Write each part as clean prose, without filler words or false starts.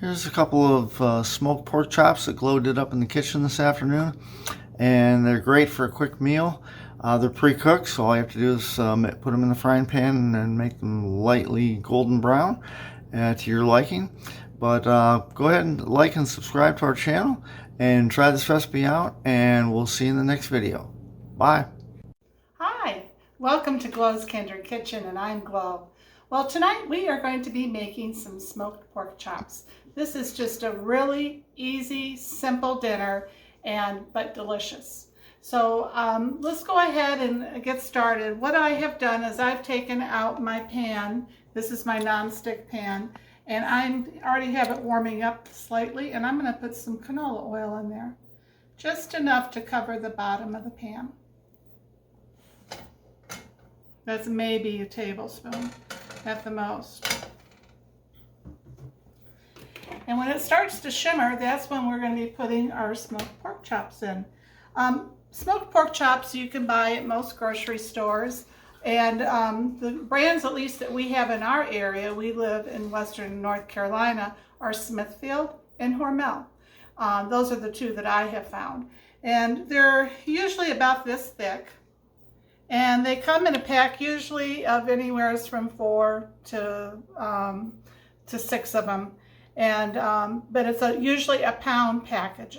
Here's a couple of smoked pork chops that Glo did up in the kitchen this afternoon, and they're great for a quick meal. They're pre-cooked, so all you have to do is put them in the frying pan and make them lightly golden brown to your liking. But go ahead and like and subscribe to our channel and try this recipe out, and we'll see you in the next video. Bye. Hi, welcome to Glo's Kindred Kitchen, and I'm Glo. Well, tonight we are going to be making some smoked pork chops. This is just a really easy, simple dinner, but delicious. So let's go ahead and get started. What I have done is I've taken out my pan. This is my non-stick pan, and I already have it warming up slightly, and I'm going to put some canola oil in there, just enough to cover the bottom of the pan. That's maybe a tablespoon at the most. And when it starts to shimmer, that's when we're going to be putting our smoked pork chops in. Smoked pork chops you can buy at most grocery stores, and the brands, at least that we have in our area, we live in western North Carolina, are Smithfield and Hormel. Those are the two that I have found, and they're usually about this thick, and they come in a pack usually of anywhere from 4 to 6 of them. But it's usually a pound package.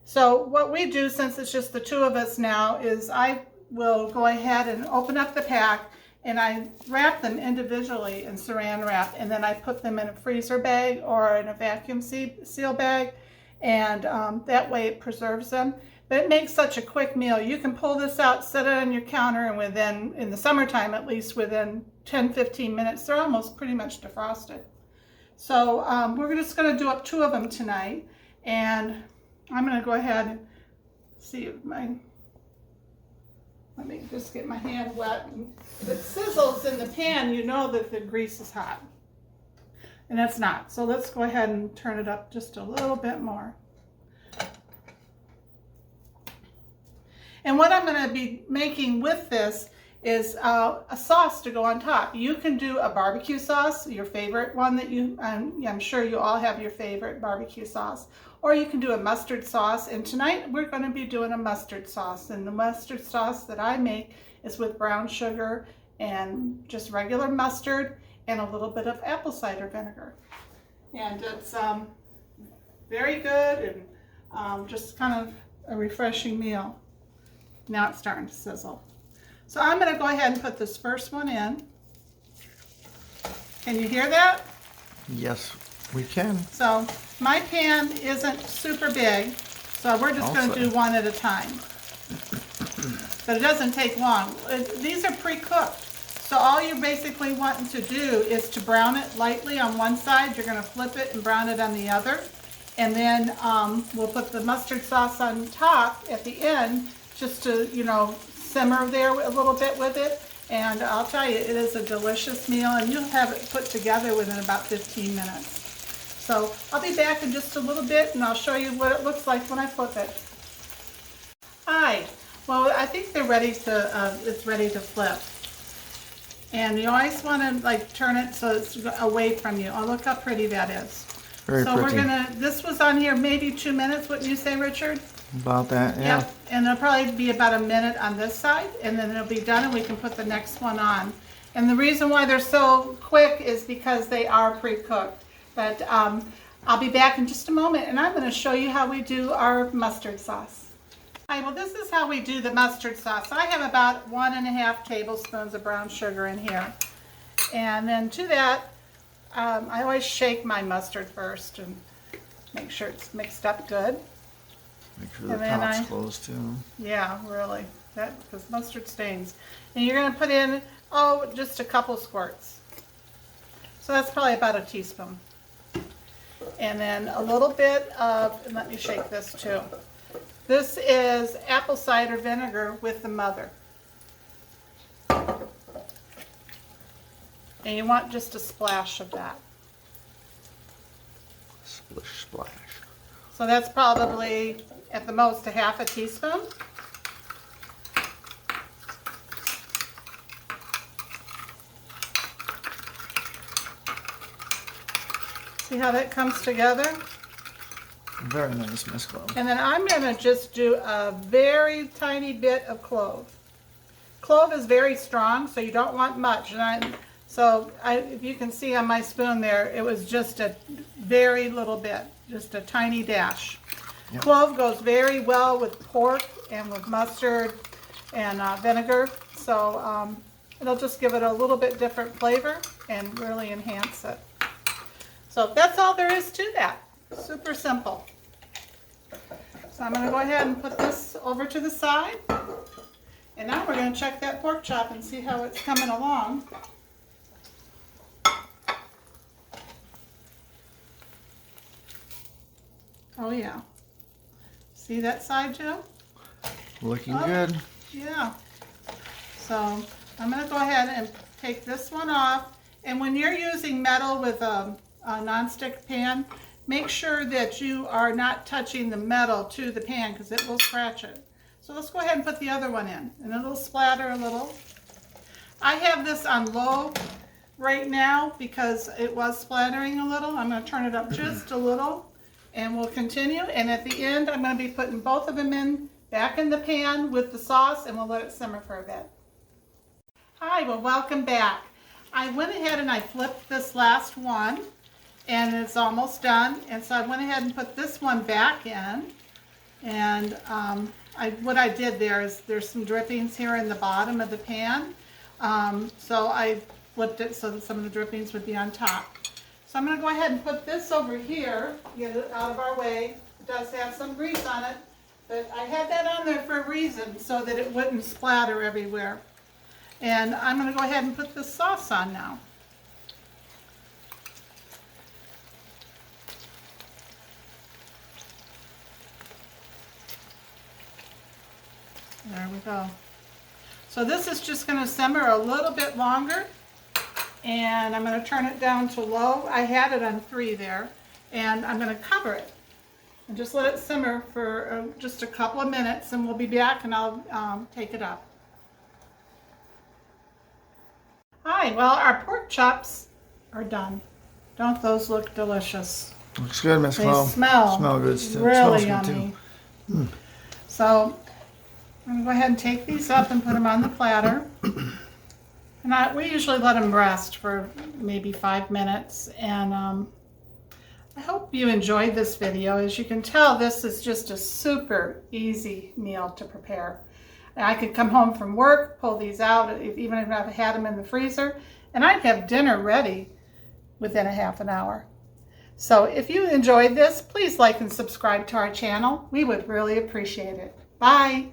So what we do, since it's just the two of us now, is I will go ahead and open up the pack, and I wrap them individually in saran wrap, and then I put them in a freezer bag or in a vacuum seal bag, and that way it preserves them. But it makes such a quick meal. You can pull this out, set it on your counter, and within, in the summertime at least, within 10-15 minutes, they're almost pretty much defrosted. So we're just going to do up 2 of them tonight, and I'm going to go ahead and see if let me just get my hand wet. If it sizzles in the pan, you know that the grease is hot, and it's not. So let's go ahead and turn it up just a little bit more. And what I'm going to be making with this is a sauce to go on top. You can do a barbecue sauce, your favorite one that I'm sure you all have your favorite barbecue sauce, or you can do a mustard sauce. And tonight we're going to be doing a mustard sauce, and the mustard sauce that I make is with brown sugar and just regular mustard and a little bit of apple cider vinegar. And it's very good and just kind of a refreshing meal. Now it's starting to sizzle. So I'm going to go ahead and put this first one in. Can you hear that? Yes, we can. So my pan isn't super big, so we're just going to do one at a time. But it doesn't take long. These are pre-cooked, so all you're basically wanting to do is to brown it lightly on one side. You're going to flip it and brown it on the other. And then we'll put the mustard sauce on top at the end, just to, simmer there a little bit with it. And I'll tell you, it is a delicious meal, and you'll have it put together within about 15 minutes. So I'll be back in just a little bit, and I'll show you what it looks like when I flip it. Hi. Well, I think they're ready to, it's ready to flip. And you always want to turn it so it's away from you. Oh, look how pretty that is. Very so pretty. This was on here maybe 2 minutes, wouldn't you say, Richard? About that, yeah. Yep, and it'll probably be about a minute on this side, and then it'll be done, and we can put the next one on. And the reason why they're so quick is because they are pre-cooked. But I'll be back in just a moment, and I'm going to show you how we do our mustard sauce. All right, well, this is how we do the mustard sauce. I have about 1.5 tablespoons of brown sugar in here. And then to that, I always shake my mustard first and make sure it's mixed up good. Make sure the top's closed too. Yeah, really, because mustard stains. And you're going to put in, just a couple squirts. So that's probably about a teaspoon. And then a little bit of, and let me shake this too. This is apple cider vinegar with the mother. And you want just a splash of that. Splish splash. So that's probably at the most a half a teaspoon. See how that comes together? Very nice, Miss Clove. And then I'm going to just do a very tiny bit of clove. Clove is very strong, so you don't want much. And if you can see on my spoon there, it was just a very little bit, just a tiny dash. Yep. Clove goes very well with pork and with mustard and vinegar, so it'll just give it a little bit different flavor and really enhance it. So that's all there is to that. Super simple. So I'm going to go ahead and put this over to the side. And now we're going to check that pork chop and see how it's coming along. Oh yeah. See that side, Joe? Looking good. Yeah. So I'm going to go ahead and take this one off. And when you're using metal with a nonstick pan, make sure that you are not touching the metal to the pan because it will scratch it. So let's go ahead and put the other one in, and it'll splatter a little. I have this on low right now because it was splattering a little. I'm going to turn it up just a little, and we'll continue. And at the end, I'm going to be putting both of them back in the pan with the sauce, and we'll let it simmer for a bit. Hi, well, welcome back. I went ahead and I flipped this last one, and it's almost done. And so I went ahead and put this one back in, and what I did there is there's some drippings here in the bottom of the pan. So I flipped it so that some of the drippings would be on top. So I'm going to go ahead and put this over here, get it out of our way. It does have some grease on it, but I had that on there for a reason so that it wouldn't splatter everywhere. And I'm going to go ahead and put the sauce on now. There we go. So this is just going to simmer a little bit longer, and I'm going to turn it down to low. I had it on 3 there, and I'm going to cover it and just let it simmer for just a couple of minutes, and we'll be back and I'll take it up. Hi, well, our pork chops are done. Don't those look delicious? Looks good, Miss They Clove. smell good still. really Smells good yummy. too. So I'm going to go ahead and take these up and put them on the platter. And we usually let them rest for maybe 5 minutes. And I hope you enjoyed this video. As you can tell, this is just a super easy meal to prepare. I could come home from work, pull these out, even if I've had them in the freezer, and I'd have dinner ready within a half an hour. So if you enjoyed this, please like and subscribe to our channel. We would really appreciate it. Bye.